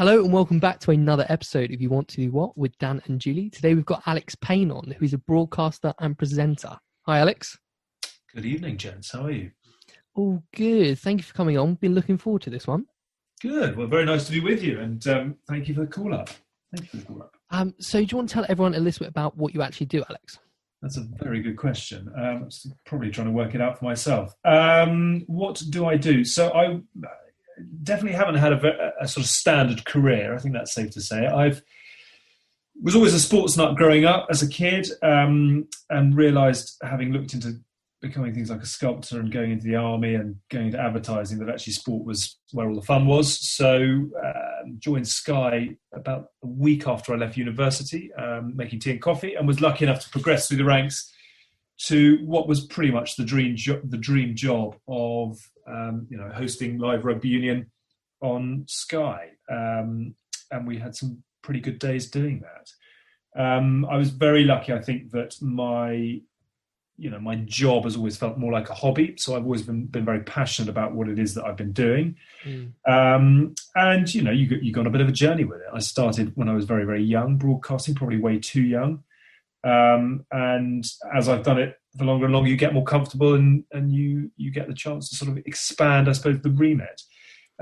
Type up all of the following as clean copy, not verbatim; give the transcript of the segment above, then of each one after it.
Hello and welcome back to another episode of You Want to Do What with Dan and Julie. Today we've got Alex Payne on, who's a broadcaster and presenter. Hi, Alex. Good evening, gents. How are you? All good. Thank you for coming on. Been looking forward to this one. Good. Well, very nice to be with you, and thank you for the call up. So do you want to tell everyone a little bit about what you actually do, Alex? That's a very good question. I'm probably trying to work it out for myself. What do I do? So I definitely haven't had a sort of standard career. I think that's safe to say. Was always a sports nut growing up as a kid, and realised, having looked into becoming things like a sculptor and going into the army and going into advertising, that actually sport was where all the fun was. So joined Sky about a week after I left university, making tea and coffee, and was lucky enough to progress through the ranks to what was pretty much the dream job of hosting live Rugby Union on Sky, and we had some pretty good days doing that. I was very lucky, I think, that my job has always felt more like a hobby. So I've always been very passionate about what it is that I've been doing. And, you got a bit of a journey with it. I started when I was very, very young, broadcasting, probably way too young. And as I've done it for longer and longer, you get more comfortable and you get the chance to sort of expand, I suppose, the remit.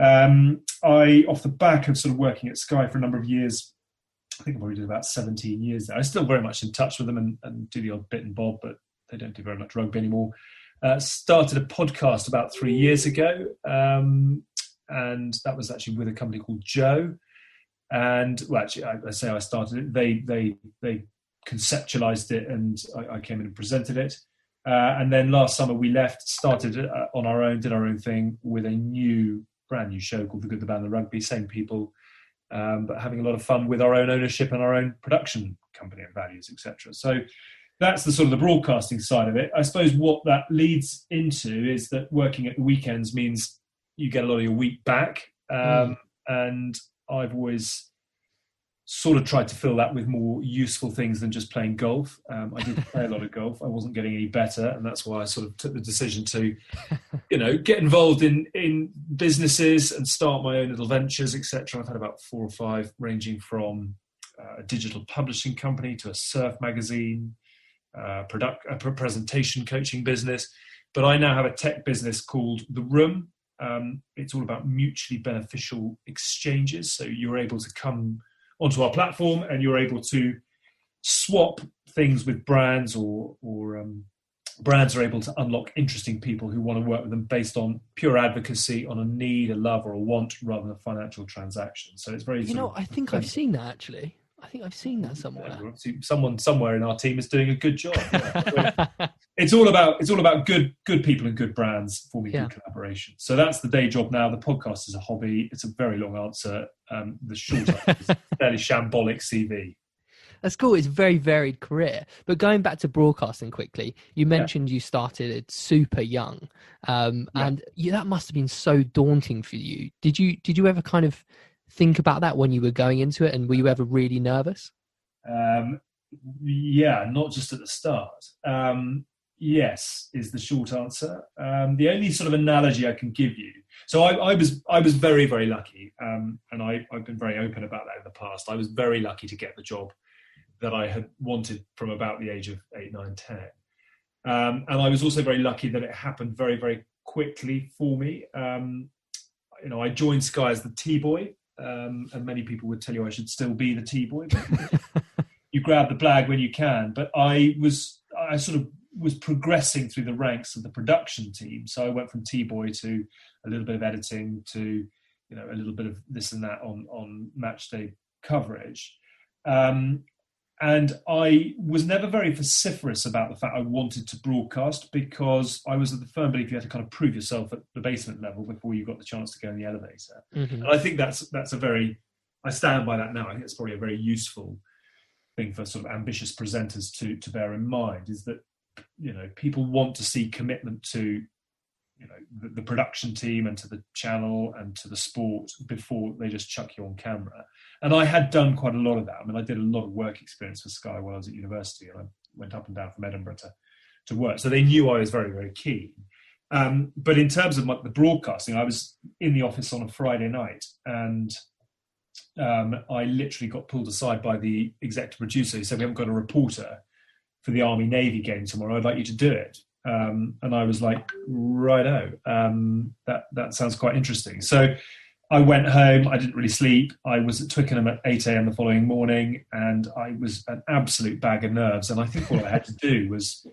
Off the back of sort of working at Sky for a number of years, I think I probably did about 17 years there. I'm still very much in touch with them and do the odd bit and bob, but they don't do very much rugby anymore. Started a podcast about 3 years ago, and that was actually with a company called Joe. And well, actually, I say I started it. They conceptualized it, and I came in and presented it. And then last summer we left, started on our own, did our own thing with a brand new show called The Good, the Bad, and the Rugby. Same people, but having a lot of fun with our own ownership and our own production company and values, etc. So that's the sort of the broadcasting side of it. I suppose what that leads into is that working at the weekends means you get a lot of your week back. And I've always sort of tried to fill that with more useful things than just playing golf. I did play a lot of golf. I wasn't getting any better. And that's why I sort of took the decision to, get involved in businesses and start my own little ventures, etc. I've had about 4 or 5, ranging from a digital publishing company to a surf magazine, a presentation coaching business, but I now have a tech business called The Room. It's all about mutually beneficial exchanges. So you're able to come onto our platform and you're able to swap things with brands, or brands are able to unlock interesting people who want to work with them based on pure advocacy, on a need, a love, or a want, rather than a financial transaction. So it's very I think I've seen that actually. I think I've seen that somewhere. Someone somewhere in our team is doing a good job. Yeah. It's all about good people and good brands forming good collaboration. So that's the day job now. The podcast is a hobby. It's a very long answer. The short answer is a fairly shambolic CV. That's cool. It's a very varied career. But going back to broadcasting quickly, you mentioned you started it super young, and that must have been so daunting for you. Did you ever kind of think about that when you were going into it, and were you ever really nervous? Not just at the start. Yes is the short answer. The only sort of analogy I can give you, so I was very, very lucky, and I've been very open about that in the past. I was very lucky to get the job that I had wanted from about the age of 8, 9, 10, and I was also very lucky that it happened very, very quickly for me. I joined Sky as the T-boy. And many people would tell you I should still be the T-boy, but you grab the flag when you can. But I sort of was progressing through the ranks of the production team. So I went from T-boy to a little bit of editing to, a little bit of this and that on match day coverage. And I was never very vociferous about the fact I wanted to broadcast, because I was of the firm belief you had to kind of prove yourself at the basement level before you got the chance to go in the elevator. Mm-hmm. And I think that's I stand by that now. I think it's probably a very useful thing for sort of ambitious presenters to bear in mind, is that, people want to see commitment to, the production team and to the channel and to the sport before they just chuck you on camera. And I had done quite a lot of that. I mean, I did a lot of work experience for Sky while I was at university, and I went up and down from Edinburgh to work. So they knew I was very, very keen. But in terms of the broadcasting, I was in the office on a Friday night, and I literally got pulled aside by the executive producer who said, "We haven't got a reporter for the Army Navy game tomorrow. I'd like you to do it." And I was like, righto, that sounds quite interesting. So I went home. I didn't really sleep. I was at Twickenham at 8 a.m. the following morning, and I was an absolute bag of nerves. And I think all I had to do was,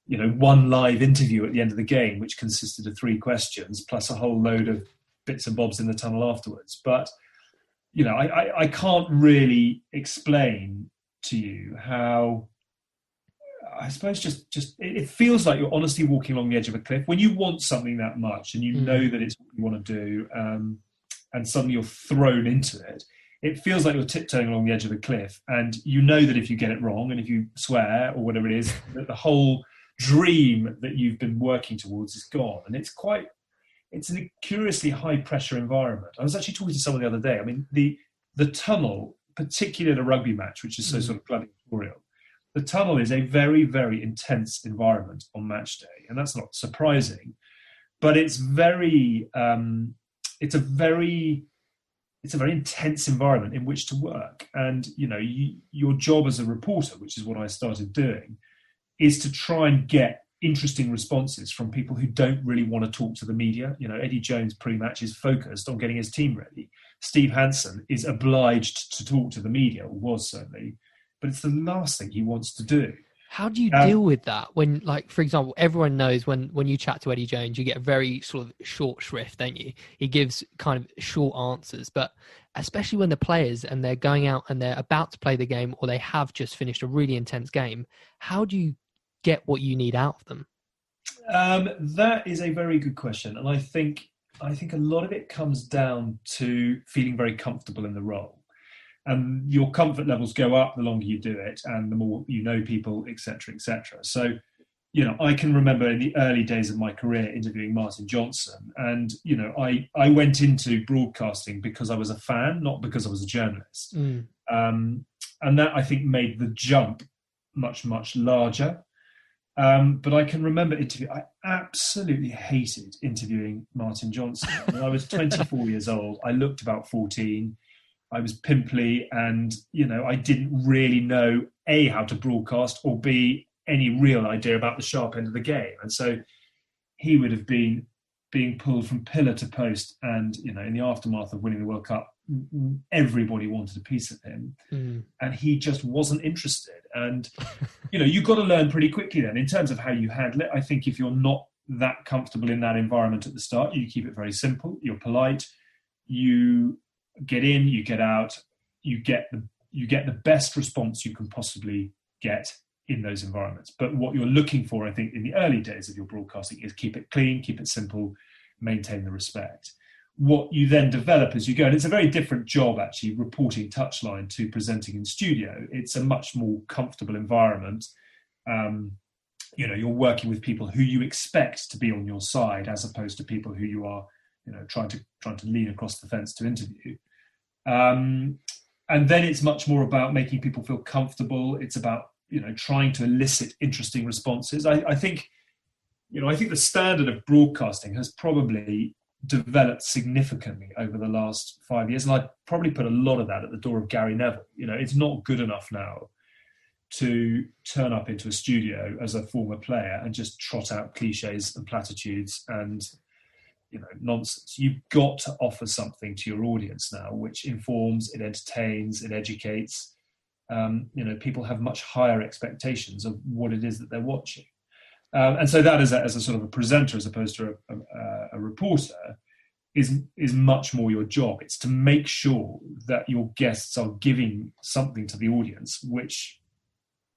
one live interview at the end of the game, which consisted of 3 questions plus a whole load of bits and bobs in the tunnel afterwards. But, I can't really explain to you how, I suppose just it feels like you're honestly walking along the edge of a cliff when you want something that much and you know that it's what you want to do, and suddenly you're thrown into it. It feels like you're tiptoeing along the edge of a cliff, and you know that if you get it wrong and if you swear or whatever it is, that the whole dream that you've been working towards is gone. And it's a curiously high pressure environment. I was actually talking to someone the other day. I mean, the tunnel, particularly in a rugby match, which is so sort of gladiatorial, the tunnel is a very, very intense environment on match day, and that's not surprising. But it's it's a very intense environment in which to work. And your job as a reporter, which is what I started doing, is to try and get interesting responses from people who don't really want to talk to the media. Eddie Jones pre-match is focused on getting his team ready. Steve Hansen is obliged to talk to the media, or was certainly, but it's the last thing he wants to do. How do you deal with that when, like, for example, everyone knows when you chat to Eddie Jones, you get a very sort of short shrift, don't you? He gives kind of short answers, but especially when the players and they're going out and they're about to play the game, or they have just finished a really intense game, how do you get what you need out of them? That is a very good question. And I think a lot of it comes down to feeling very comfortable in the role. And your comfort levels go up the longer you do it and the more you know people, etc., etc. So, I can remember in the early days of my career interviewing Martin Johnson, and, I went into broadcasting because I was a fan, not because I was a journalist. And that, I think, made the jump much, much larger. But I can remember I absolutely hated interviewing Martin Johnson. When I was 24 years old, I looked about 14. I was pimply, and I didn't really know A, how to broadcast, or B, any real idea about the sharp end of the game. And so he would have been being pulled from pillar to post, and in the aftermath of winning the World Cup, everybody wanted a piece of him, and he just wasn't interested. And you've got to learn pretty quickly then in terms of how you handle it. I think if you're not that comfortable in that environment at the start, you keep it very simple. You're polite. You get in, you get out, you get the best response you can possibly get in those environments. But what you're looking for, I think, in the early days of your broadcasting is keep it clean, keep it simple, maintain the respect. What you then develop as you go, and it's a very different job actually, reporting touchline to presenting in studio. It's a much more comfortable environment. You're working with people who you expect to be on your side, as opposed to people who you are trying to lean across the fence to interview. And then it's much more about making people feel comfortable. It's about, trying to elicit interesting responses. I think the standard of broadcasting has probably developed significantly over the last 5 years. And I'd probably put a lot of that at the door of Gary Neville. It's not good enough now to turn up into a studio as a former player and just trot out cliches and platitudes and nonsense. You've got to offer something to your audience now which informs, it entertains, it educates. People have much higher expectations of what it is that they're watching, and so that as a sort of a presenter, as opposed to a reporter, is much more your job. It's to make sure that your guests are giving something to the audience which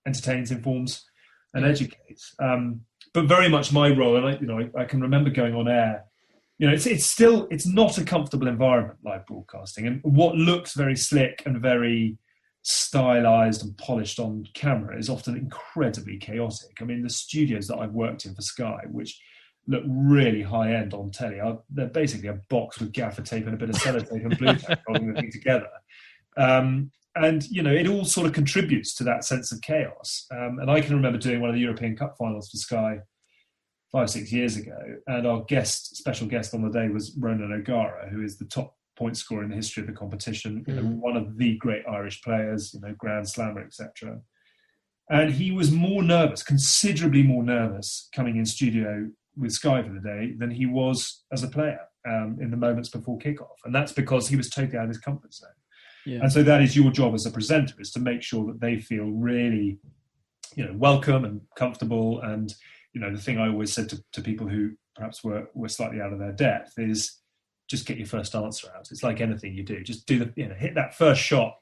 entertains, informs, and educates. But very much my role, and I can remember going on air. It's not a comfortable environment, live broadcasting, and what looks very slick and very stylized and polished on camera is often incredibly chaotic. I mean, the studios that I've worked in for Sky, which look really high end on telly, they're basically a box with gaffer tape and a bit of sellotape and blue tape holding the thing together. And it all sort of contributes to that sense of chaos. And I can remember doing one of the European Cup finals for Sky 5-6 years ago, and our special guest on the day was Ronan O'Gara, who is the top point scorer in the history of the competition, one of the great Irish players, Grand Slammer, etc. And he was more nervous, considerably more nervous, coming in studio with Sky for the day than he was as a player in the moments before kickoff. And that's because he was totally out of his comfort zone. Yeah. And so that is your job as a presenter, is to make sure that they feel really, welcome and comfortable. And, the thing I always said to people who perhaps were slightly out of their depth is just get your first answer out. It's like anything you do. Just do hit that first shot,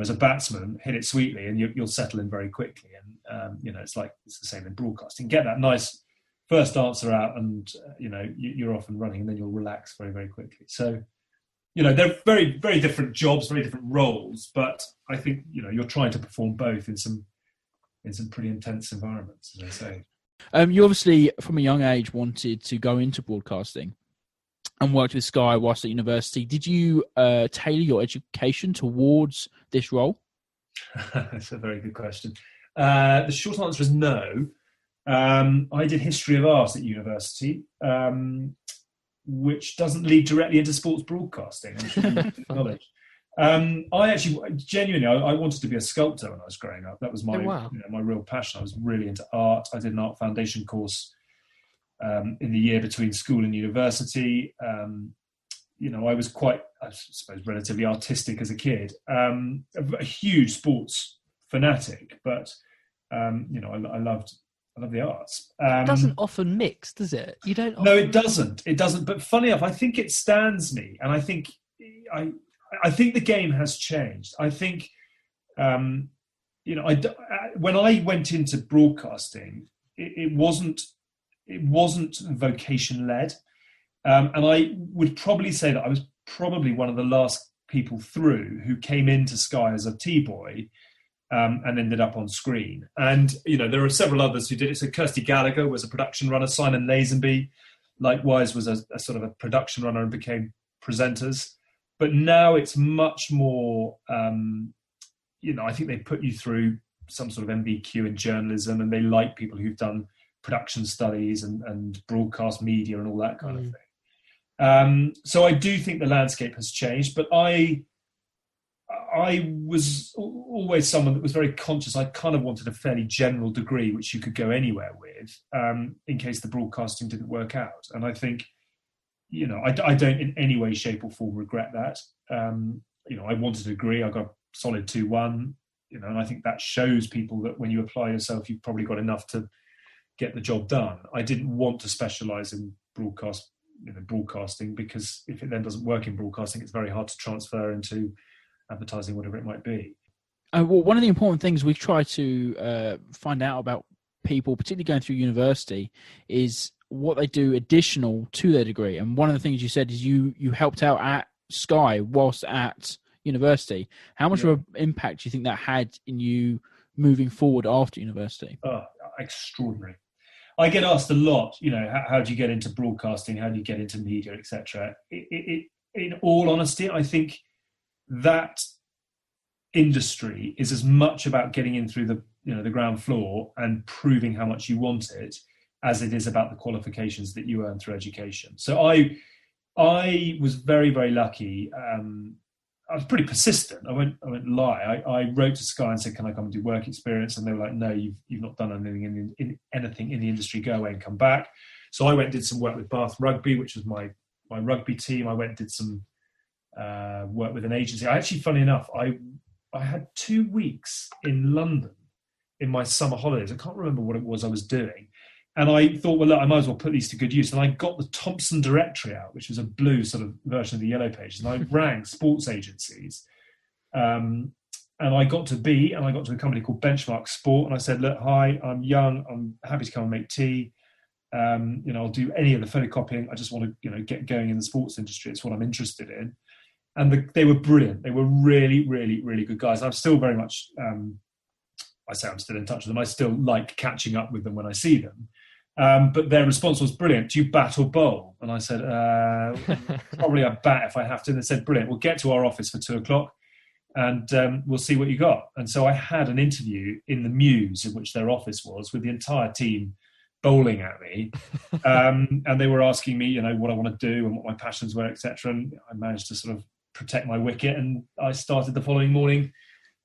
as a batsman, hit it sweetly and you'll settle in very quickly. And, it's the same in broadcasting. Get that nice first answer out and, you're off and running, and then you'll relax very, very quickly. So, they're very, very different jobs, very different roles, but I think, you're trying to perform both in some pretty intense environments, as I say. You obviously, from a young age, wanted to go into broadcasting and worked with Sky whilst at university. Did you tailor your education towards this role? That's a very good question. The short answer is no. I did history of art at university, which doesn't lead directly into sports broadcasting, I should acknowledge. I actually, genuinely, I wanted to be a sculptor when I was growing up. That was my my real passion. I was really into art. I did an art foundation course in the year between school and university. I was quite, I suppose, relatively artistic as a kid. A huge sports fanatic, but I love the arts. It doesn't often mix, does it? You don't. No, it doesn't. It doesn't. But funny enough, I think it stands me, and I think I think the game has changed. I think, when I went into broadcasting, it wasn't vocation led, and I would probably say that I was probably one of the last people through who came into Sky as a T-boy. And ended up on screen. And, there are several others who did it. So Kirsty Gallagher was a production runner. Simon Lazenby, likewise, was a sort of a production runner and became presenters. But now it's much more, I think they put you through some sort of MBQ in journalism, and they like people who've done production studies and broadcast media and all that kind of thing. So I do think the landscape has changed, but I was always someone that was very conscious. I kind of wanted a fairly general degree, which you could go anywhere with, in case the broadcasting didn't work out. And I think, I don't in any way, shape or form regret that. I wanted a degree. I got a solid 2-1, and I think that shows people that when you apply yourself, you've probably got enough to get the job done. I didn't want to specialise in broadcasting, because if it then doesn't work in broadcasting, it's very hard to transfer into advertising, whatever it might be. Well, one of the important things we try to find out about people, particularly going through university, is what they do additional to their degree. And one of the things you said is you helped out at Sky whilst at university. How much of an impact do you think that had in you moving forward after university? Oh, extraordinary. I get asked a lot, how do you get into broadcasting? How do you get into media, etc.? In all honesty, I think that industry is as much about getting in through the ground floor and proving how much you want it as it is about the qualifications that you earn through education. So I was very, very lucky. I was pretty persistent. I won't lie. I wrote to Sky and said, "Can I come and do work experience?" And they were like, "No, you've not done anything anything in the industry. Go away and come back." So I went and did some work with Bath Rugby, which was my rugby team. I went and did some work with an agency. I actually, funny enough, I had 2 weeks in London in my summer holidays. I can't remember what it was I was doing. And I thought, well, look, I might as well put these to good use. And I got the Thompson Directory out, which was a blue sort of version of the Yellow Pages. And I rang sports agencies. And I got to a company called Benchmark Sport. And I said, look, hi, I'm young. I'm happy to come and make tea. I'll do any of the photocopying. I just want to, get going in the sports industry. It's what I'm interested in. And they were brilliant. They were really, really, really good guys. I'm still very much, I say I'm still in touch with them. I still like catching up with them when I see them. But their response was brilliant. Do you bat or bowl? And I said, probably a bat if I have to. And they said, brilliant. We'll get to our office for 2:00 and we'll see what you got. And so I had an interview in the Muse, in which their office was, with the entire team bowling at me, and they were asking me, you know, what I want to do and what my passions were, etc. And I managed to sort of protect my wicket, and I started the following morning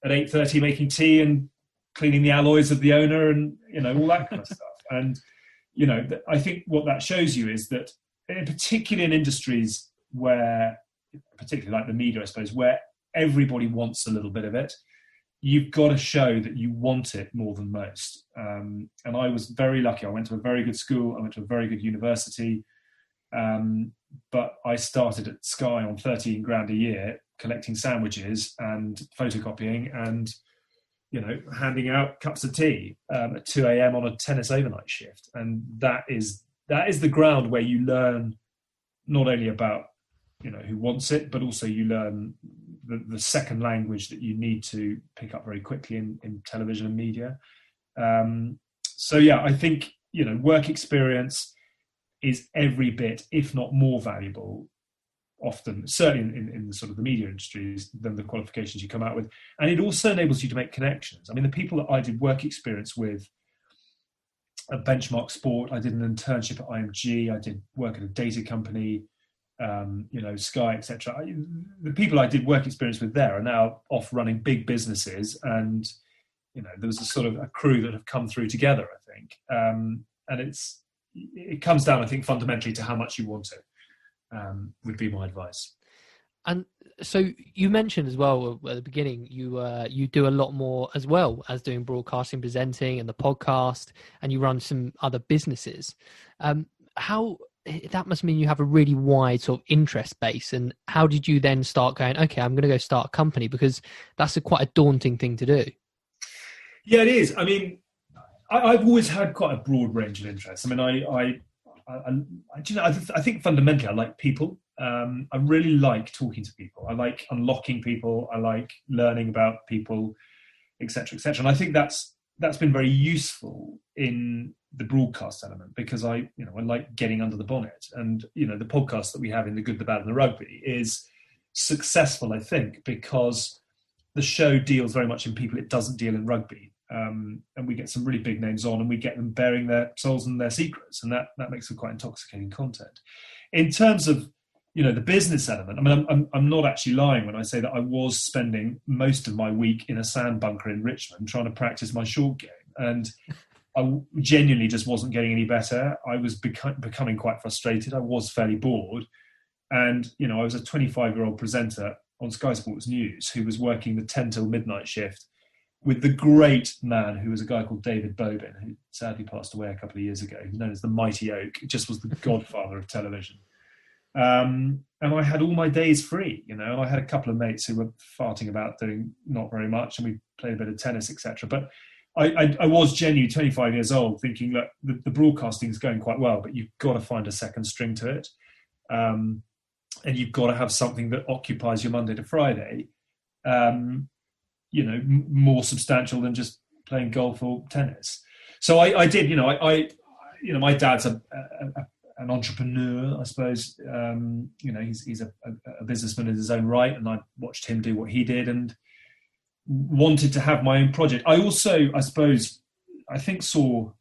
at 8:30 making tea and cleaning the alloys of the owner, and you know, all that kind of stuff. And you know, I think what that shows you is that, particularly in industries where, particularly like the media, I suppose, where everybody wants a little bit of it, you've got to show that you want it more than most. And I was very lucky. I went to a very good school. I went to a very good university. But I started at Sky on 13 grand a year, collecting sandwiches and photocopying and, you know, handing out cups of tea at 2 a.m. on a tennis overnight shift. And that is the ground where you learn not only about, you know, who wants it, but also you learn the second language that you need to pick up very quickly in television and media. So yeah, I think, you know, work experience is every bit, if not more valuable, often, certainly in the sort of the media industries, than the qualifications you come out with. And it also enables you to make connections. I mean, the people that I did work experience with at Benchmark Sport, I did an internship at IMG, I did work at a data company, you know, Sky, etc. The people I did work experience with there are now off running big businesses, and you know, there was a sort of a crew that have come through together, I think. And it comes down, I think, fundamentally to how much you want it. Would be my advice. And so you mentioned as well at the beginning, you do a lot more as well as doing broadcasting, presenting, and the podcast, and you run some other businesses. How that must mean you have a really wide sort of interest base. And how did you then start going, okay, I'm going to go start a company? Because that's quite a daunting thing to do. Yeah, it is. I mean, I've always had quite a broad range of interests. I mean, you know, I think fundamentally I like people. I really like talking to people. I like unlocking people. I like learning about people, etc., etc. And I think that's been very useful in the broadcast element, because I like getting under the bonnet. And you know, the podcast that we have in The Good, the Bad, and the Rugby is successful, I think, because the show deals very much in people. It doesn't deal in rugby. And we get some really big names on, and we get them bearing their souls and their secrets, and that makes for quite intoxicating content. In terms of, you know, the business element, I mean, I'm not actually lying when I say that I was spending most of my week in a sand bunker in Richmond trying to practice my short game, and I genuinely just wasn't getting any better. I was becoming quite frustrated. I was fairly bored, and you know, I was a 25-year-old presenter on Sky Sports News who was working the 10 till midnight shift with the great man who was a guy called David Bobin, who sadly passed away a couple of years ago, known as the Mighty Oak. It just was the godfather of television. And I had all my days free, you know, and I had a couple of mates who were farting about doing not very much, and we played a bit of tennis, etc. But I was genuinely 25 years old thinking, look, the broadcasting is going quite well, but you've got to find a second string to it. And you've got to have something that occupies your Monday to Friday, you know, more substantial than just playing golf or tennis. So I did, you know, my dad's an entrepreneur, I suppose. You know, he's a businessman in his own right, and I watched him do what he did and wanted to have my own project. I also, I think saw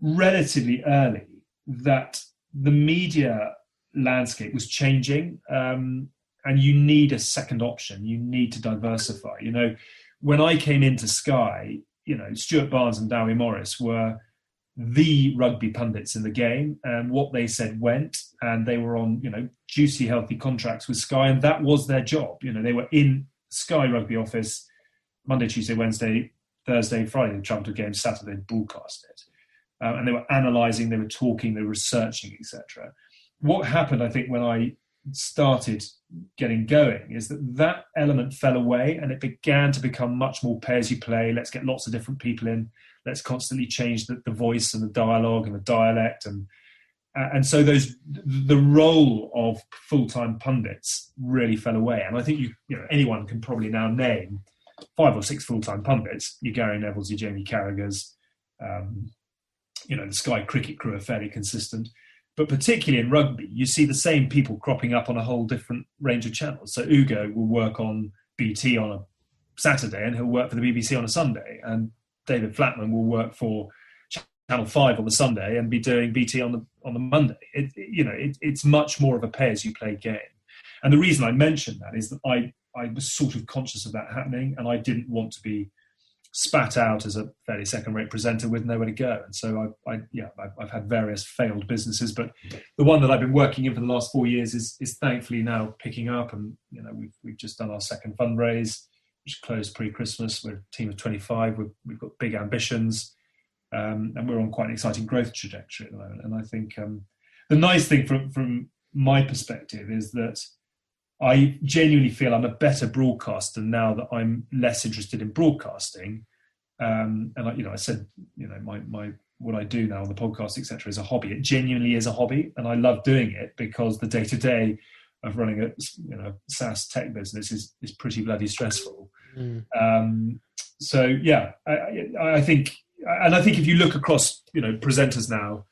relatively early that the media landscape was changing, and you need a second option. You need to diversify. You know, when I came into Sky, you know, Stuart Barnes and Dowie Morris were the rugby pundits in the game, and what they said went, and they were on, you know, juicy, healthy contracts with Sky, and that was their job. You know, they were in Sky Rugby office Monday, Tuesday, Wednesday, Thursday, Friday. They travelled to games, Saturday, broadcast it. And they were analysing, they were talking, they were researching, etc. What happened, I think, when I started getting going is that element fell away, and it began to become much more pay as you play. Let's get lots of different people in. Let's constantly change the voice and the dialogue and the dialect, and so the role of full-time pundits really fell away. And I think you know anyone can probably now name 5 or 6 full-time pundits. Your Gary Nevilles, your Jamie Carragher's, you know, the Sky cricket crew are fairly consistent. But particularly in rugby, you see the same people cropping up on a whole different range of channels. So Ugo will work on BT on a Saturday, and he'll work for the BBC on a Sunday. And David Flatman will work for Channel 5 on the Sunday and be doing BT on the Monday. It's much more of a pay-as-you-play game. And the reason I mentioned that is that I was sort of conscious of that happening, and I didn't want to be spat out as a fairly second-rate presenter with nowhere to go. And so I've had various failed businesses, but the one that I've been working in for the last 4 years is thankfully now picking up. And we've just done our second fundraise, which closed pre-Christmas. We're a team of 25. We've got big ambitions, and we're on quite an exciting growth trajectory at the moment. And I think the nice thing from my perspective is that I genuinely feel I'm a better broadcaster now that I'm less interested in broadcasting. And I said, my what I do now on the podcast, etc., is a hobby. It genuinely is a hobby, and I love doing it because the day-to-day of running a SaaS tech business is pretty bloody stressful. So yeah, I think if you look across presenters now,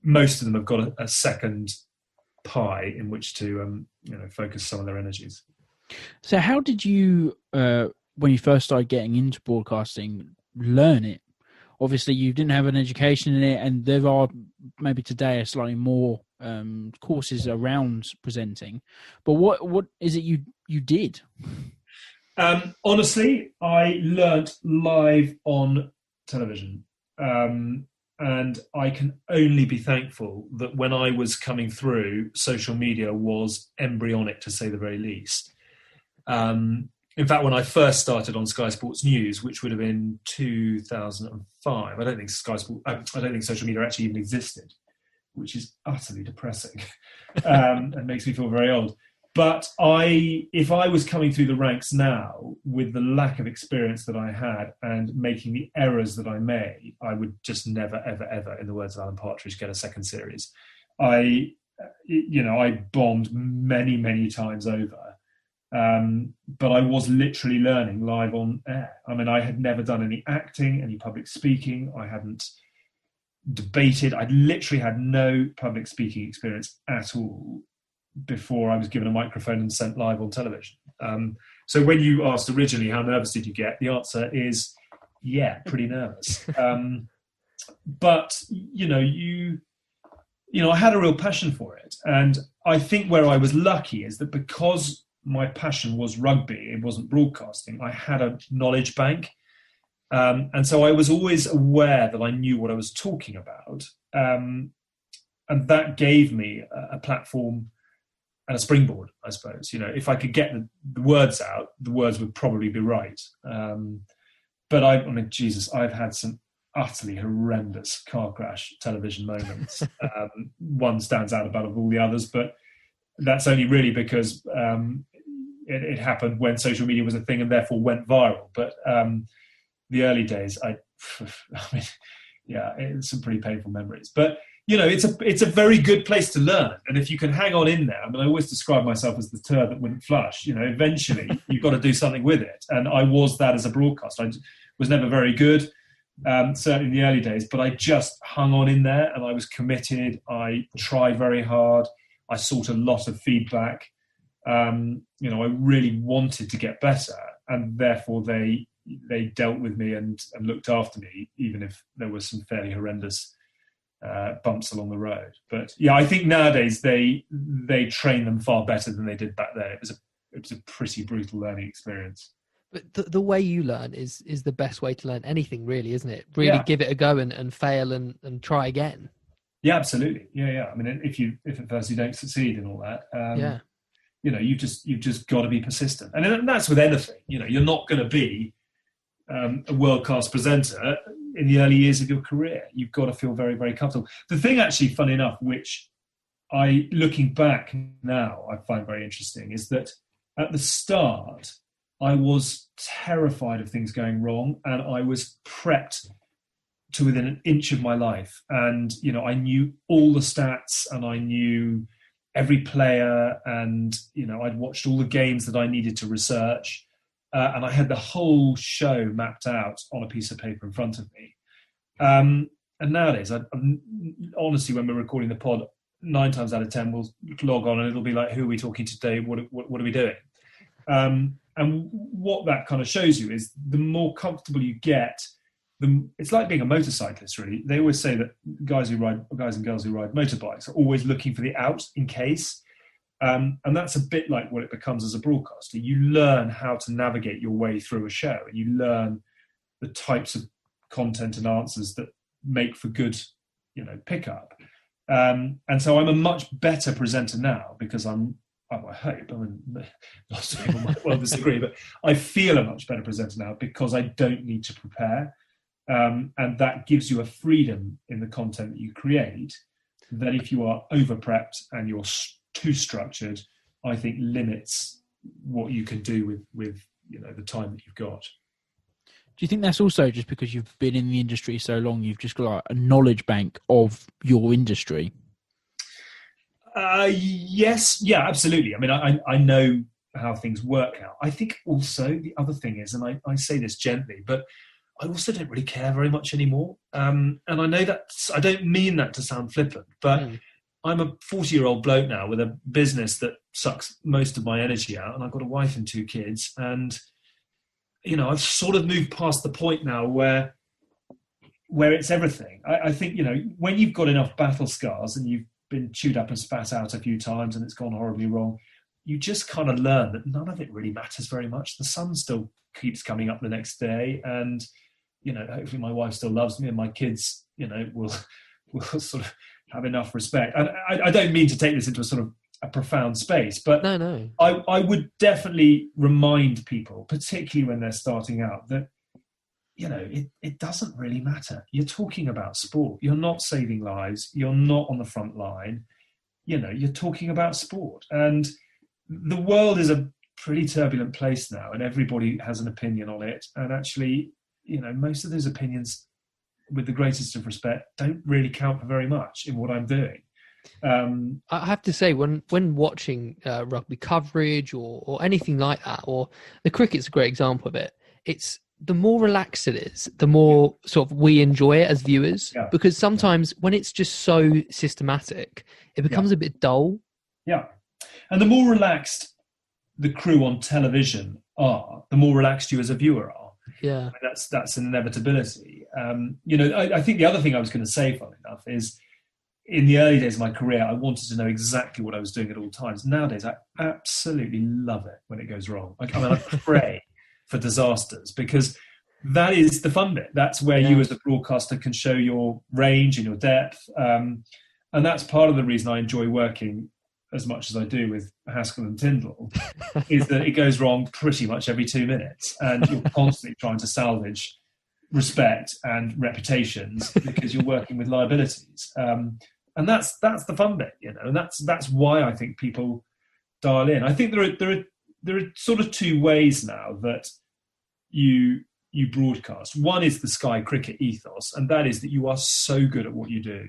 most of them have got a second pie in which to focus some of their energies. So how did you when you first started getting into broadcasting learn it? Obviously you didn't have an education in it, and there are maybe today a slightly more courses around presenting, but what is it you did? Honestly, I learnt live on television. And I can only be thankful that when I was coming through, social media was embryonic, to say the very least. In fact, when I first started on Sky Sports News, which would have been 2005, I don't think social media actually even existed, which is utterly depressing and makes me feel very old. But if I was coming through the ranks now with the lack of experience that I had and making the errors that I made, I would just never, ever, ever, in the words of Alan Partridge, get a second series. I bombed many, many times over. But I was literally learning live on air. I mean, I had never done any acting, any public speaking. I hadn't debated. I literally had no public speaking experience at all before I was given a microphone and sent live on television. So when you asked originally how nervous did you get, the answer is, yeah, pretty nervous. But I had a real passion for it. And I think where I was lucky is that because my passion was rugby, it wasn't broadcasting, I had a knowledge bank. And so I was always aware that I knew what I was talking about. And that gave me a platform and a springboard, I suppose. If I could get the words out, the words would probably be right. But I've had some utterly horrendous car crash television moments. One stands out above all the others, but that's only really because it happened when social media was a thing and therefore went viral. But the early days, it's some pretty painful memories. But it's a very good place to learn. And if you can hang on in there, I always describe myself as the turd that wouldn't flush. Eventually you've got to do something with it. And I was that as a broadcaster. I was never very good, certainly in the early days, but I just hung on in there and I was committed. I tried very hard. I sought a lot of feedback. I really wanted to get better, and therefore they dealt with me and looked after me, even if there were some fairly horrendous bumps along the road. But yeah, I think nowadays they train them far better than they did back then. It was a pretty brutal learning experience. But the way you learn is the best way to learn anything, really, isn't it? Really give it a go and fail and try again. Yeah, absolutely. Yeah. If at first you don't succeed in all that, you've just got to be persistent. And that's with anything. You're not going to be a world-class presenter in the early years of your career. You've got to feel very, very comfortable. The thing actually, funny enough, which looking back now, I find very interesting, is that at the start, I was terrified of things going wrong, and I was prepped to within an inch of my life. And, I knew all the stats and I knew every player, and, I'd watched all the games that I needed to research. And I had the whole show mapped out on a piece of paper in front of me. And nowadays, honestly, when we're recording the pod, 9 times out of 10, we'll log on and it'll be like, who are we talking to today? What are we doing? And what that kind of shows you is the more comfortable you get it's like being a motorcyclist, really. They always say that guys and girls who ride motorbikes are always looking for the out in case. And that's a bit like what it becomes as a broadcaster. You learn how to navigate your way through a show, and you learn the types of content and answers that make for good, pickup. And so I'm a much better presenter now because I hope, lots of people might well disagree, but I feel a much better presenter now because I don't need to prepare. And that gives you a freedom in the content that you create that if you are over-prepped and you're too structured, I think limits what you can do with the time that you've got. Do you think that's also just because you've been in the industry so long, you've just got like a knowledge bank of your industry? Yes, yeah, absolutely. I mean, I know how things work now. I think also the other thing is, and I say this gently, but I also don't really care very much anymore. And I know that I don't mean that to sound flippant, but I'm a 40-year-old bloke now with a business that sucks most of my energy out, and I've got a wife and 2 kids, and I've sort of moved past the point now where it's everything. I think when you've got enough battle scars and you've been chewed up and spat out a few times and it's gone horribly wrong, you just kind of learn that none of it really matters very much. The sun still keeps coming up the next day, and hopefully my wife still loves me, and my kids will sort of have enough respect. And I don't mean to take this into a sort of a profound space, but no. I would definitely remind people, particularly when they're starting out, that it doesn't really matter. You're talking about sport. You're not saving lives. You're not on the front line. You're talking about sport, and the world is a pretty turbulent place now, and everybody has an opinion on it. And actually, most of those opinions, with the greatest of respect, don't really count for very much in what I'm doing. I have to say, when watching rugby coverage or anything like that, or the cricket's a great example of it, it's the more relaxed it is, the more sort of we enjoy it as viewers, because sometimes when it's just so systematic, it becomes a bit dull. Yeah. And the more relaxed the crew on television are, the more relaxed you as a viewer are. Yeah. I mean, that's an inevitability. I think the other thing I was going to say, funnily enough, is in the early days of my career, I wanted to know exactly what I was doing at all times. Nowadays, I absolutely love it when it goes wrong. I pray for disasters, because that is the fun bit. That's where you as a broadcaster can show your range and your depth. And that's part of the reason I enjoy working as much as I do with Haskell and Tindall, is that it goes wrong pretty much every 2 minutes, and you're constantly trying to salvage respect and reputations because you're working with liabilities. And that's the fun bit, and that's why I think people dial in. I think there are sort of 2 ways now that you broadcast. One is the Sky Cricket ethos, and that is that you are so good at what you do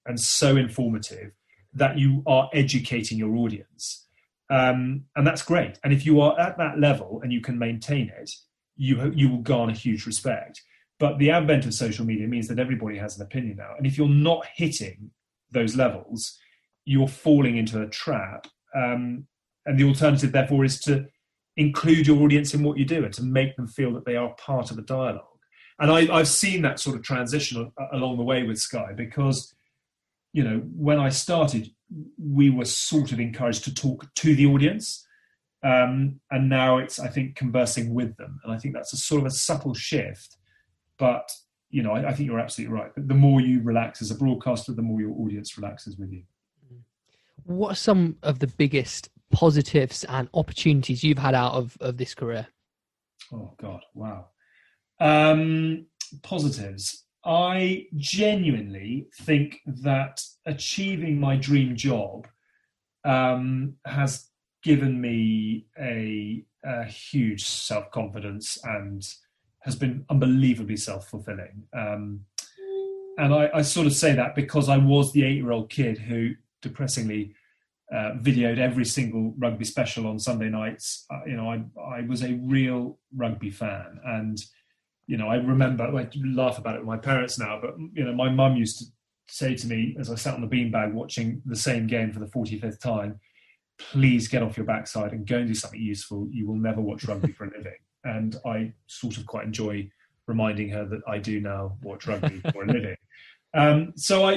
and so informative that you are educating your audience. And that's great. And if you are at that level and you can maintain it, you will garner huge respect. But the advent of social media means that everybody has an opinion now. And if you're not hitting those levels, you're falling into a trap. And the alternative, therefore, is to include your audience in what you do and to make them feel that they are part of the dialogue. And I've seen that sort of transition along the way with Sky, because when I started, we were sort of encouraged to talk to the audience. And now it's, I think, conversing with them. And I think that's a sort of a subtle shift. But, I think you're absolutely right. The more you relax as a broadcaster, the more your audience relaxes with you. What are some of the biggest positives and opportunities you've had out of this career? Oh, God, wow. Positives. I genuinely think that achieving my dream job has given me a huge self-confidence and has been unbelievably self-fulfilling. And I sort of say that because I was the 8-year-old kid who depressingly videoed every single rugby special on Sunday nights. I was a real rugby fan, and I remember, I laugh about it with my parents now, but my mum used to say to me as I sat on the beanbag watching the same game for the 45th time, please get off your backside and go and do something useful. You will never watch rugby for a living. And I sort of quite enjoy reminding her that I do now watch rugby for a living. So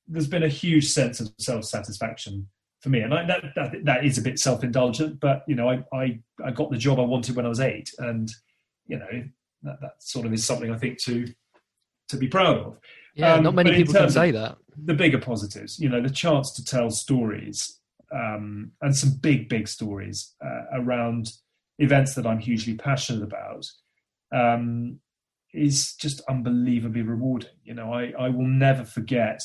there's been a huge sense of self-satisfaction for me, and that is a bit self-indulgent, but I got the job I wanted when I was 8, and that sort of is something I think to be proud of. Yeah, not many people can say that. The bigger positives, the chance to tell stories, and some big stories around events that I'm hugely passionate about, is just unbelievably rewarding. I will never forget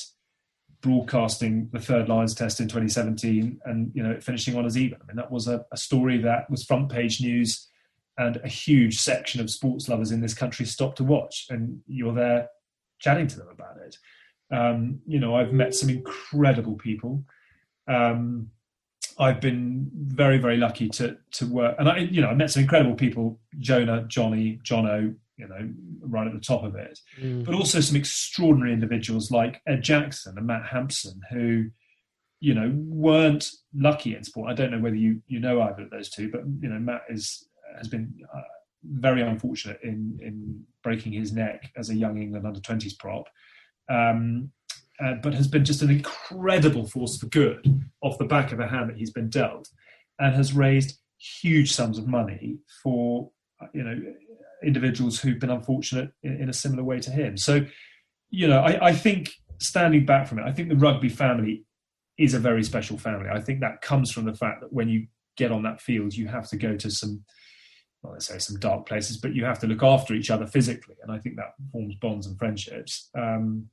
broadcasting the third Lions test in 2017 and it finishing on as even. I mean, that was a story that was front page news, and a huge section of sports lovers in this country stopped to watch, and you're there chatting to them about it. I've met some incredible people. I've been very, very lucky to work, and I met some incredible people, Jonah, Johnny, Jono, right at the top of it, but also some extraordinary individuals like Ed Jackson and Matt Hampson, who, weren't lucky in sport. I don't know whether you know either of those two, but Matt has been very unfortunate in breaking his neck as a young England under-20s prop, but has been just an incredible force for good off the back of a hand that he's been dealt, and has raised huge sums of money for individuals who've been unfortunate in a similar way to him. So, I think, standing back from it, I think the rugby family is a very special family. I think that comes from the fact that when you get on that field, you have to go to some, well, let's say some dark places, but you have to look after each other physically. And I think that forms bonds and friendships. And,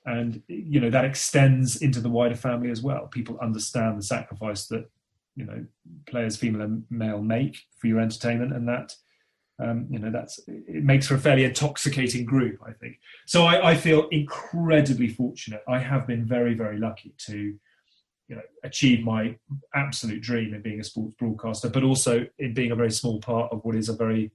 that extends into the wider family as well. People understand the sacrifice that, players, female and male, make for your entertainment, and that, it makes for a fairly intoxicating group, I think. So I feel incredibly fortunate. I have been very, very lucky to, achieve my absolute dream in being a sports broadcaster, but also in being a very small part of what is a very,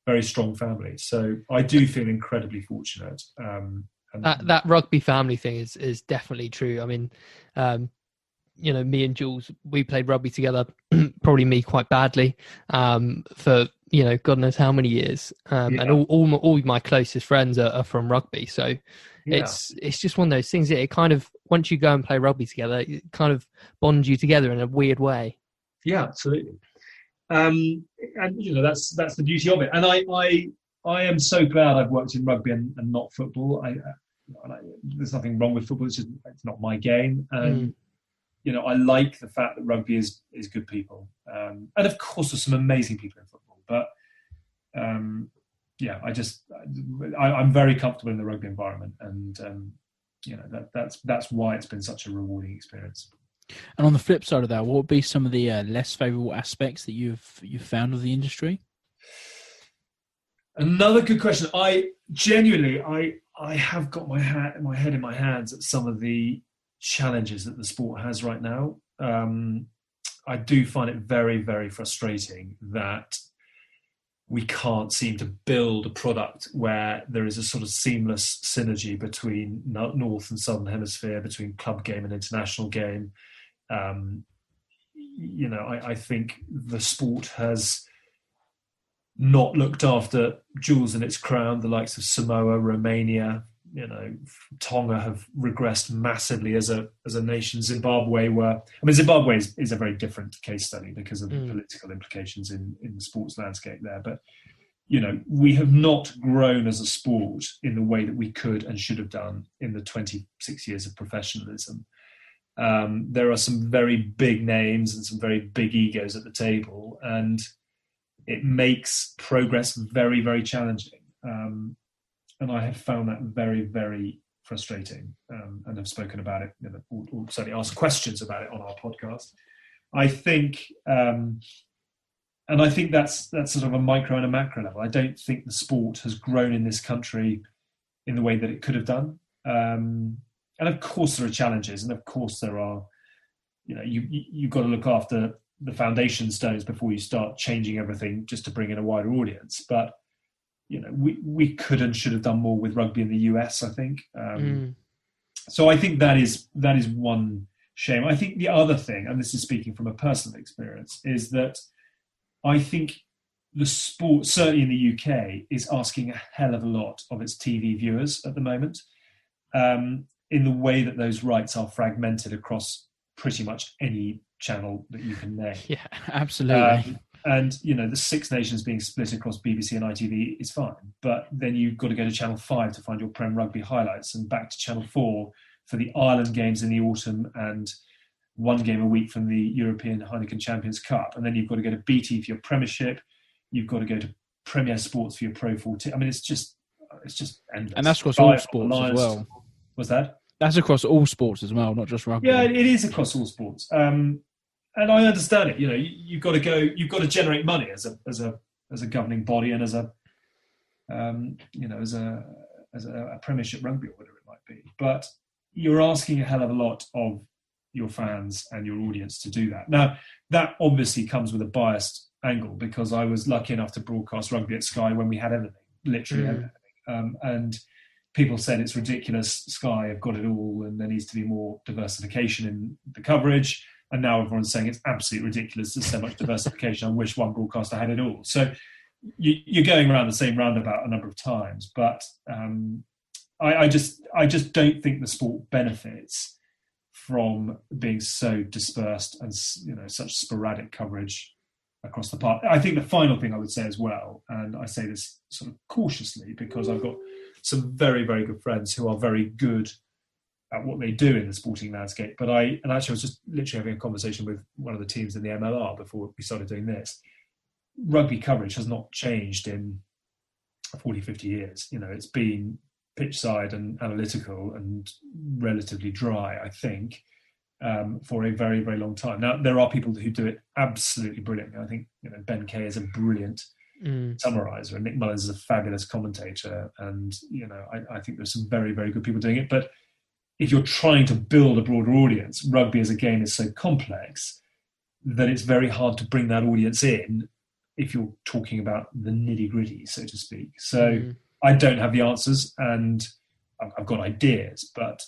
very strong family. So I do feel incredibly fortunate. That rugby family thing is definitely true. I mean, me and Jules, we played rugby together, probably me quite badly, for God knows how many years, and all my closest friends are from rugby. So it's just one of those things. It kind of, once you go and play rugby together, it kind of bonds you together in a weird way. Yeah, absolutely. And that's the beauty of it. And I am so glad I've worked in rugby and not football. There's nothing wrong with football. It's not my game. And I like the fact that rugby is good people. And of course, there's some amazing people in football. But I'm very comfortable in the rugby environment, and that's why it's been such a rewarding experience. And on the flip side of that, what would be some of the less favourable aspects that you've found of the industry? Another good question. I genuinely have got my head in my hands at some of the challenges that the sport has right now. I do find it very, very frustrating that we can't seem to build a product where there is a sort of seamless synergy between North and Southern Hemisphere, between club game and international game. I think the sport has not looked after jewels in its crown. The likes of Samoa, Romania, Tonga have regressed massively as a nation. Zimbabwe Zimbabwe is a very different case study because of the political implications in the sports landscape there. But, we have not grown as a sport in the way that we could and should have done in the 26 years of professionalism. There are some very big names and some very big egos at the table, and it makes progress very, very challenging. And I have found that very, very frustrating, and have spoken about it, or certainly asked questions about it on our podcast. I think, and I think that's sort of a micro and a macro level. I don't think the sport has grown in this country in the way that it could have done. And of course there are challenges, and of course there are, you've got to look after the foundation stones before you start changing everything just to bring in a wider audience. But we could and should have done more with rugby in the US, I think. So I think that is one shame. I think the other thing, and this is speaking from a personal experience, is that I think the sport, certainly in the UK, is asking a hell of a lot of its TV viewers at the moment, in the way that those rights are fragmented across pretty much any channel that you can name. Yeah, absolutely. And, you know, the Six Nations being split across BBC and ITV is fine. But then you've got to go to Channel 5 to find your Prem Rugby highlights, and back to Channel 4 for the Ireland games in the autumn, and one game a week from the European Heineken Champions Cup. And then you've got to go to BT for your Premiership. You've got to go to Premier Sports for your Pro 14. I mean, it's just endless. And that's across all sports as well. What's that? That's across all sports as well, not just rugby. Yeah, it is across all sports. And I understand it. You know, you've got to generate money as a governing body, and as a Premiership rugby or whatever it might be. But you're asking a hell of a lot of your fans and your audience to do that. Now, that obviously comes with a biased angle, because I was lucky enough to broadcast rugby at Sky when we had everything, literally everything. And people said it's ridiculous, Sky have got it all, and there needs to be more diversification in the coverage. And now everyone's saying it's absolutely ridiculous. There's so much diversification. I wish one broadcaster had it all. So you're going around the same roundabout a number of times. But I just don't think the sport benefits from being so dispersed and, you know, such sporadic coverage across the park. I think the final thing I would say as well, and I say this sort of cautiously because I've got some very, very good friends who are very good at what they do in the sporting landscape. But I was just literally having a conversation with one of the teams in the MLR before we started doing this. Rugby coverage has not changed in 40, 50 years. You know, it's been pitch side and analytical and relatively dry, I think, for a very, very long time. Now, there are people who do it absolutely brilliantly. I think, you know, Ben Kay is a brilliant summariser, and Nick Mullins is a fabulous commentator. And, you know, I think there's some very, very good people doing it. But if you're trying to build a broader audience, rugby as a game is so complex that it's very hard to bring that audience in if you're talking about the nitty-gritty, so to speak. So I don't have the answers, and I've got ideas, but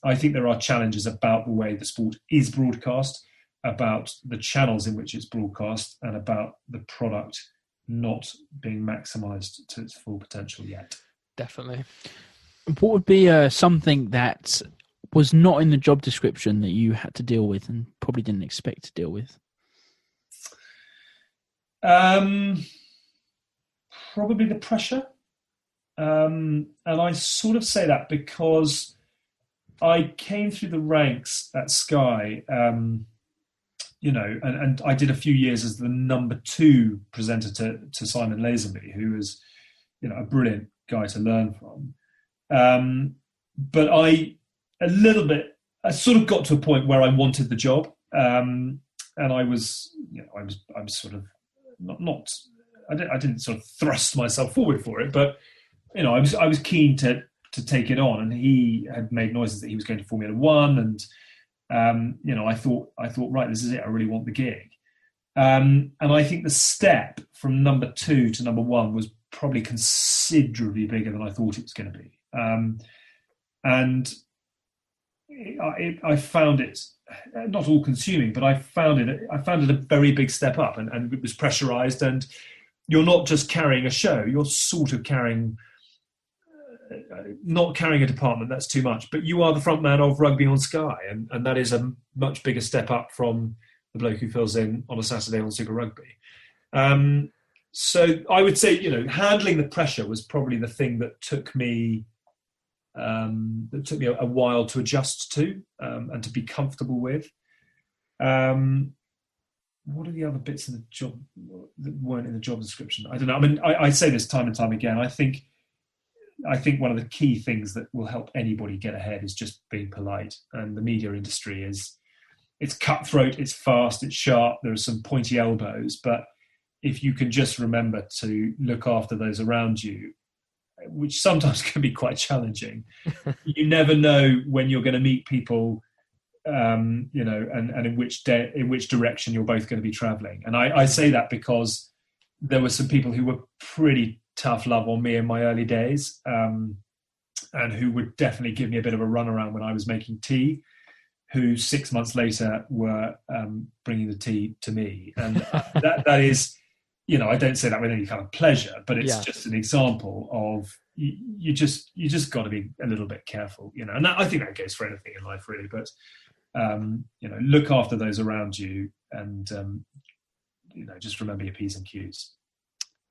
I think there are challenges about the way the sport is broadcast, about the channels in which it's broadcast, and about the product not being maximised to its full potential yet. Definitely. What would be something that was not in the job description that you had to deal with and probably didn't expect to deal with? Probably the pressure. And I sort of say that because I came through the ranks at Sky, you know, and I did a few years as the number 2 presenter to Simon Lazenby, who was, you know, a brilliant guy to learn from. But I sort of got to a point where I wanted the job, and I was sort of I didn't sort of thrust myself forward for it, but, you know, I was keen to take it on, and he had made noises that he was going to Formula One, and you know, I thought right, this is it. I really want the gig, and I think the step from number 2 to number 1 was probably considerably bigger than I thought it was going to be. And I found it not all consuming, but I found it a very big step up, and it was pressurized, and you're not just carrying a show, you're sort of not carrying a department, that's too much, but you are the front man of Rugby on Sky, and that is a much bigger step up from the bloke who fills in on a Saturday on Super Rugby. So I would say, you know, handling the pressure was probably the thing that took me a while to adjust to, and to be comfortable with. What are the other bits of the job that weren't in the job description? I don't know. I mean, I say this time and time again. I think one of the key things that will help anybody get ahead is just being polite. And the media industry it's cutthroat, it's fast, it's sharp. There are some pointy elbows, but if you can just remember to look after those around you, which sometimes can be quite challenging. You never know when you're going to meet people, you know, and in which direction you're both going to be travelling. And I say that because there were some people who were pretty tough love on me in my early days, and who would definitely give me a bit of a runaround when I was making tea, who 6 months later were bringing the tea to me. And that is I don't say that with any kind of pleasure, but it's Yeah. just an example of you just got to be a little bit careful, and I think that goes for anything in life really, but look after those around you, and just remember your P's and Q's.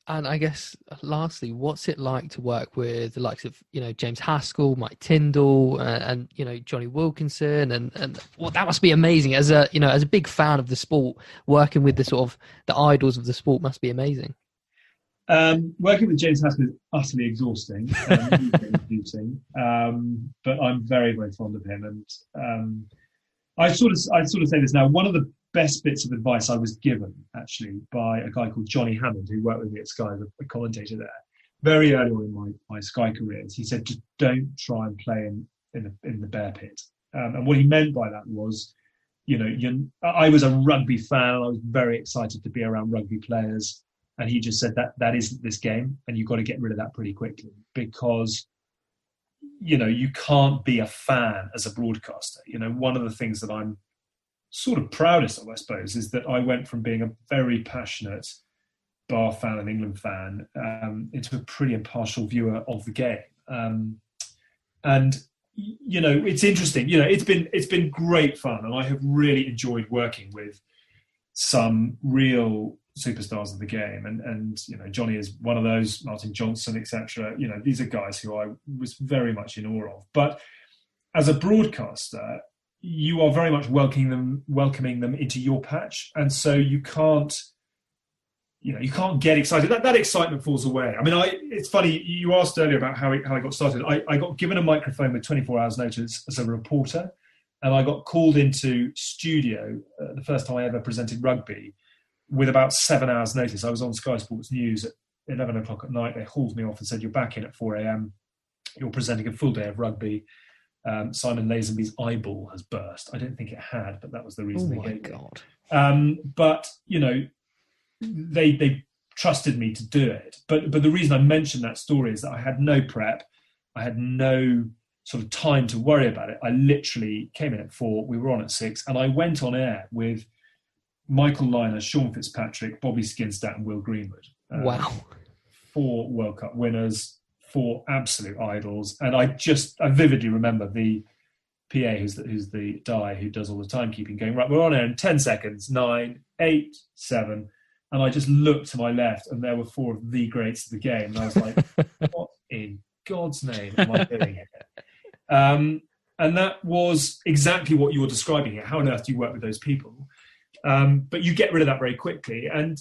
And I guess lastly, what's it like to work with the likes of, James Haskell, Mike Tindall, and Johnny Wilkinson, and well, that must be amazing as a big fan of the sport. Working with the sort of the idols of the sport must be amazing. Working with James Haskell is utterly exhausting, but I'm very, very fond of him, and I sort of say this now. One of the best bits of advice I was given, actually, by a guy called Johnny Hammond, who worked with me at Sky, a commentator there, very early on in my Sky careers. He said, just don't try and play in the bear pit. And what he meant by that was, I was a rugby fan, and I was very excited to be around rugby players. And he just said that isn't this game, and you've got to get rid of that pretty quickly, because you can't be a fan as a broadcaster. One of the things that I'm sort of proudest of, I suppose, is that I went from being a very passionate Bar fan and England fan into a pretty impartial viewer of the game. And it's interesting. It's been great fun, and I have really enjoyed working with some real superstars of the game, and Johnny is one of those, Martin Johnson, etc. These are guys who I was very much in awe of. But as a broadcaster, you are very much welcoming them into your patch, and so you can't get excited. That excitement falls away. I mean, it's funny, you asked earlier about how I got started. I got given a microphone with 24 hours notice as a reporter, and I got called into studio the first time I ever presented rugby with about 7 hours notice. I was on Sky Sports News at 11 o'clock at night. They hauled me off and said, you're back in at 4 a.m. You're presenting a full day of rugby. Simon Lazenby's eyeball has burst. I don't think it had, but that was the reason they gave me. But they trusted me to do it. But the reason I mentioned that story is that I had no prep. I had no sort of time to worry about it. I literally came in at 4. We were on at 6, and I went on air with Michael Lynagh, Sean Fitzpatrick, Bobby Skinstad, and Will Greenwood. Wow. 4 World Cup winners, 4 absolute idols. And I vividly remember the PA, who's the guy who does all the timekeeping, going, right, we're on air in 10 seconds, 9, 8, 7. And I just looked to my left, and there were 4 of the greats of the game. And I was like, what in God's name am I doing here? And that was exactly what you're describing here. How on earth do you work with those people? But you get rid of that very quickly. And,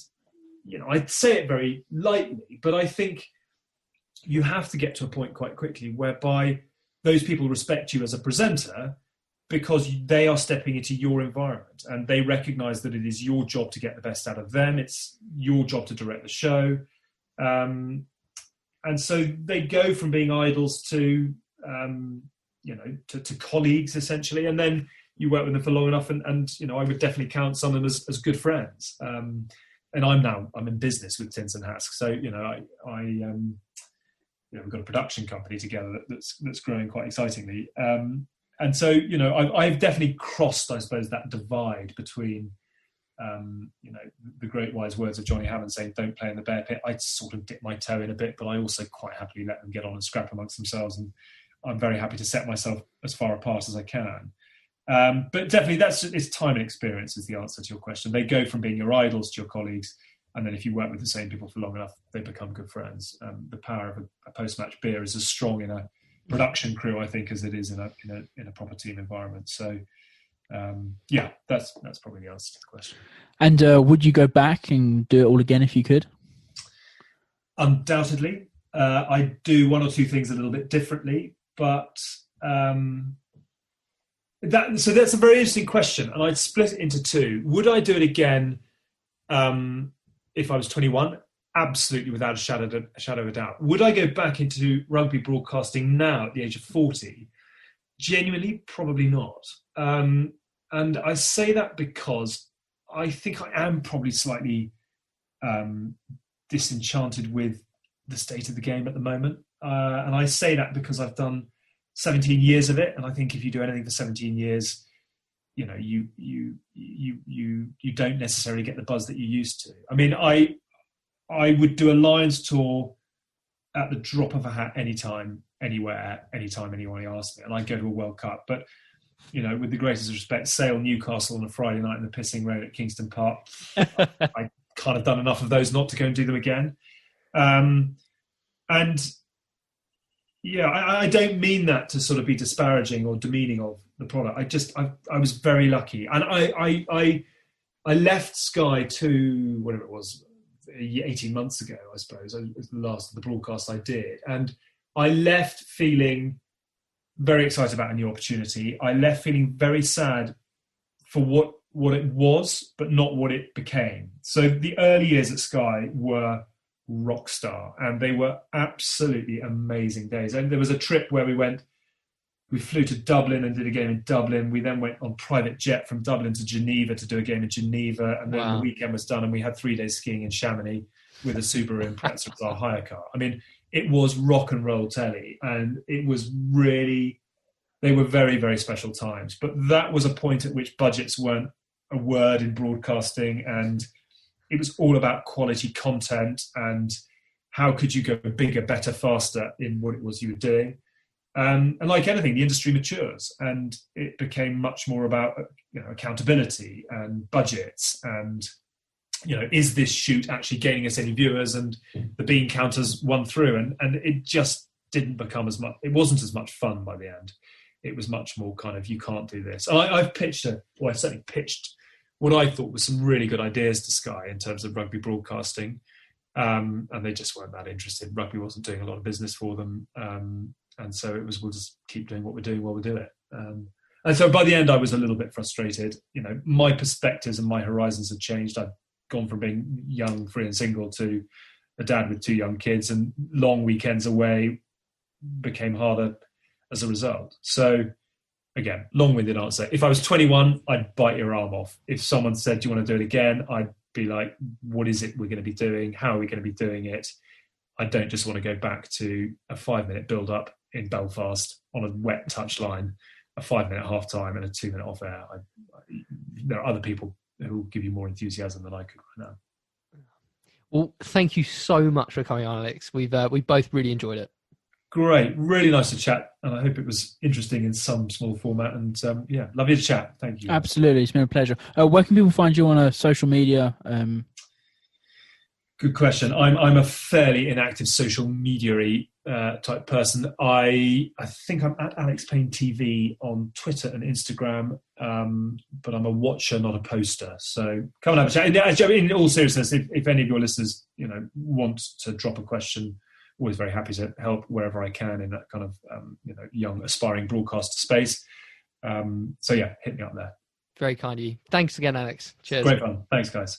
I'd say it very lightly, but I think you have to get to a point quite quickly whereby those people respect you as a presenter, because they are stepping into your environment, and they recognise that it is your job to get the best out of them. It's your job to direct the show. And so they go from being idols to colleagues, essentially. And then you work with them for long enough, and I would definitely count some of them as good friends. And I'm in business with Tins and Hask. So, we've got a production company together that's growing quite excitingly. And so, I've definitely crossed, I suppose, that divide between, the great wise words of Johnny Hammond saying, don't play in the bear pit. I sort of dip my toe in a bit, but I also quite happily let them get on and scrap amongst themselves. And I'm very happy to set myself as far apart as I can. But definitely it's time and experience is the answer to your question. They go from being your idols to your colleagues. And then if you work with the same people for long enough, they become good friends. The power of a post-match beer is as strong in a production crew, I think, as it is in a proper team environment. So, that's probably the answer to the question. And would you go back and do it all again if you could? Undoubtedly. I do one or two things a little bit differently, but that's a very interesting question, and I'd split it into 2. Would I do it again if I was 21? Absolutely, without a shadow of a doubt. Would I go back into rugby broadcasting now at the age of 40? Genuinely, probably not. And I say that because I think I am probably slightly disenchanted with the state of the game at the moment. And I say that because I've done 17 years of it, and I think if you do anything for 17 years, you don't necessarily get the buzz that you used to. I mean, I would do a Lions tour at the drop of a hat, anytime, anywhere, anytime anyone asked me, and I'd go to a World Cup. But with the greatest respect, Sale Newcastle on a Friday night in the pissing rain at Kingston Park, I kind of done enough of those not to go and do them again. And yeah, I don't mean that to sort of be disparaging or demeaning of the product. I was very lucky, and I left Sky to whatever it was 18 months ago, I suppose. It was the last of the broadcast I did, and I left feeling very excited about a new opportunity. I left feeling very sad for what it was, but not what it became. So the early years at Sky were rock star, and they were absolutely amazing days. And there was a trip where we flew to Dublin and did a game in Dublin. We then went on private jet from Dublin to Geneva to do a game in Geneva, and then the weekend was done and we had 3 days skiing in Chamonix with a Subaru Impreza as our hire car. I mean, it was rock and roll telly, and it was really, they were very, very special times. But that was a point at which budgets weren't a word in broadcasting, and it was all about quality content and how could you go bigger, better, faster in what it was you were doing. And like anything, the industry matures, and it became much more about accountability and budgets and is this shoot actually gaining us any viewers? And the bean counters won through, and it just didn't become as much. It wasn't as much fun by the end. It was much more kind of, you can't do this. And I certainly pitched what I thought was some really good ideas to Sky in terms of rugby broadcasting, and they just weren't that interested. Rugby wasn't doing a lot of business for them, and so it was, we'll just keep doing what we're doing while we do it. And so by the end, I was a little bit frustrated. My perspectives and my horizons had changed. I'd gone from being young, free and single to a dad with 2 young kids, and long weekends away became harder as a result. So again, long-winded answer. If I was 21, I'd bite your arm off. If someone said, do you want to do it again? I'd be like, what is it we're going to be doing? How are we going to be doing it? I don't just want to go back to a 5-minute build-up in Belfast on a wet touchline, a 5-minute half-time and a 2-minute off-air. There are other people who will give you more enthusiasm than I could right now. Well, thank you so much for coming on, Alex. We both really enjoyed it. Great. Really nice to chat. And I hope it was interesting in some small format. And lovely to chat. Thank you. Absolutely. It's been a pleasure. Where can people find you on social media? Good question. I'm a fairly inactive social media-y type person. I think I'm at Alex Payne TV on Twitter and Instagram, but I'm a watcher, not a poster. So come and have a chat. In all seriousness, if any of your listeners want to drop a question, always very happy to help wherever I can in that kind of young aspiring broadcaster space. Hit me up there. Very kind of you. Thanks again, Alex. Cheers. Great fun. Thanks, guys.